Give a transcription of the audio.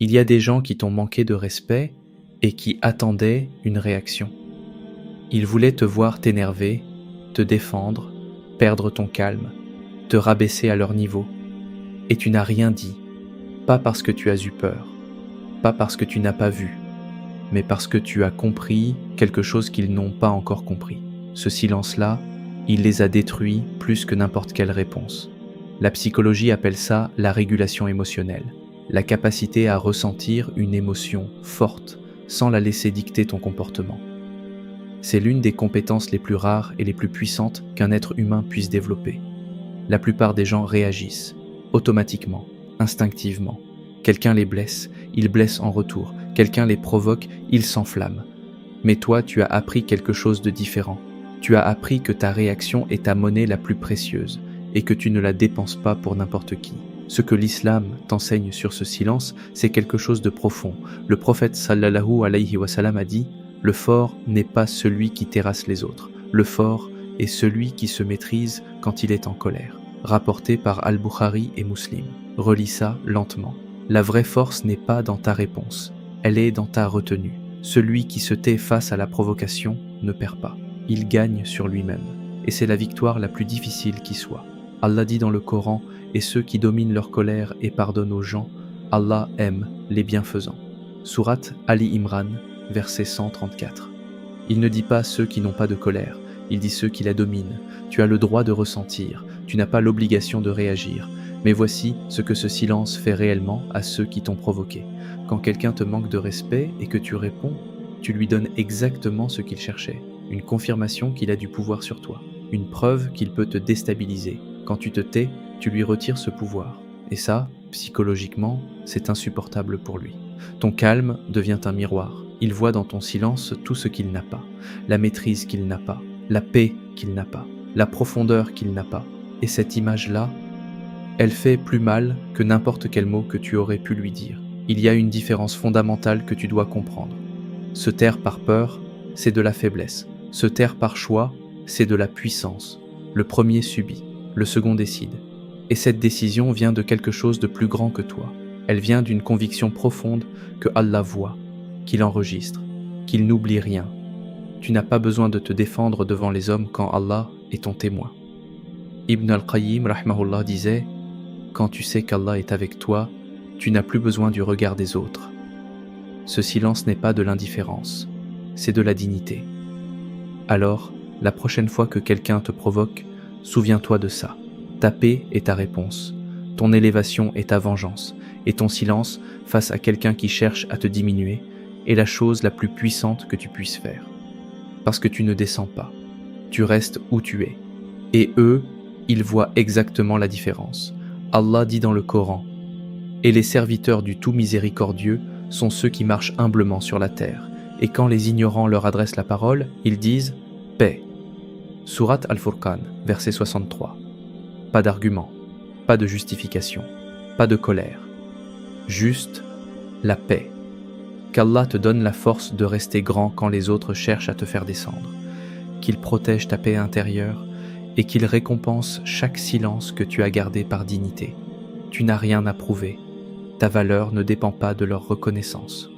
Il y a des gens qui t'ont manqué de respect et qui attendaient une réaction. Ils voulaient te voir t'énerver, te défendre, perdre ton calme, te rabaisser à leur niveau. Et tu n'as rien dit, pas parce que tu as eu peur, pas parce que tu n'as pas vu, mais parce que tu as compris quelque chose qu'ils n'ont pas encore compris. Ce silence-là, il les a détruits plus que n'importe quelle réponse. La psychologie appelle ça la régulation émotionnelle, la capacité à ressentir une émotion forte sans la laisser dicter ton comportement. C'est l'une des compétences les plus rares et les plus puissantes qu'un être humain puisse développer. La plupart des gens réagissent, automatiquement, instinctivement. Quelqu'un les blesse, ils blessent en retour. Quelqu'un les provoque, ils s'enflamment. Mais toi, tu as appris quelque chose de différent. Tu as appris que ta réaction est ta monnaie la plus précieuse et que tu ne la dépenses pas pour n'importe qui. Ce que l'islam t'enseigne sur ce silence, c'est quelque chose de profond. Le prophète sallallahu alayhi wa sallam a dit « Le fort n'est pas celui qui terrasse les autres. Le fort est celui qui se maîtrise quand il est en colère. » Rapporté par Al-Bukhari et Muslim. Relis ça lentement. La vraie force n'est pas dans ta réponse. Elle est dans ta retenue. Celui qui se tait face à la provocation ne perd pas. Il gagne sur lui-même. Et c'est la victoire la plus difficile qui soit. Allah dit dans le Coran, et ceux qui dominent leur colère et pardonnent aux gens, Allah aime les bienfaisants. Sourate Ali Imran, verset 134. Il ne dit pas ceux qui n'ont pas de colère, il dit ceux qui la dominent. Tu as le droit de ressentir, tu n'as pas l'obligation de réagir. Mais voici ce que ce silence fait réellement à ceux qui t'ont provoqué. Quand quelqu'un te manque de respect et que tu réponds, tu lui donnes exactement ce qu'il cherchait. Une confirmation qu'il a du pouvoir sur toi. Une preuve qu'il peut te déstabiliser. Quand tu te tais, tu lui retires ce pouvoir. Et ça, psychologiquement, c'est insupportable pour lui. Ton calme devient un miroir. Il voit dans ton silence tout ce qu'il n'a pas. La maîtrise qu'il n'a pas. La paix qu'il n'a pas. La profondeur qu'il n'a pas. Et cette image-là, elle fait plus mal que n'importe quel mot que tu aurais pu lui dire. Il y a une différence fondamentale que tu dois comprendre. Se taire par peur, c'est de la faiblesse. Se taire par choix, c'est de la puissance. Le premier subit, le second décide. Et cette décision vient de quelque chose de plus grand que toi. Elle vient d'une conviction profonde que Allah voit, qu'il enregistre, qu'il n'oublie rien. Tu n'as pas besoin de te défendre devant les hommes quand Allah est ton témoin. Ibn al-Qayyim rahmahullah disait « Quand tu sais qu'Allah est avec toi, tu n'as plus besoin du regard des autres. » Ce silence n'est pas de l'indifférence, c'est de la dignité. Alors, la prochaine fois que quelqu'un te provoque, souviens-toi de ça. Ta paix est ta réponse, ton élévation est ta vengeance, et ton silence face à quelqu'un qui cherche à te diminuer est la chose la plus puissante que tu puisses faire. Parce que tu ne descends pas, tu restes où tu es. Et eux, ils voient exactement la différence. Allah dit dans le Coran « Et les serviteurs du tout miséricordieux sont ceux qui marchent humblement sur la terre, et quand les ignorants leur adressent la parole, ils disent « Paix ». Sourate Al-Furqan, verset 63. Pas d'argument, pas de justification, pas de colère. Juste la paix. Qu'Allah te donne la force de rester grand quand les autres cherchent à te faire descendre. Qu'il protège ta paix intérieure et qu'il récompense chaque silence que tu as gardé par dignité. Tu n'as rien à prouver. Ta valeur ne dépend pas de leur reconnaissance.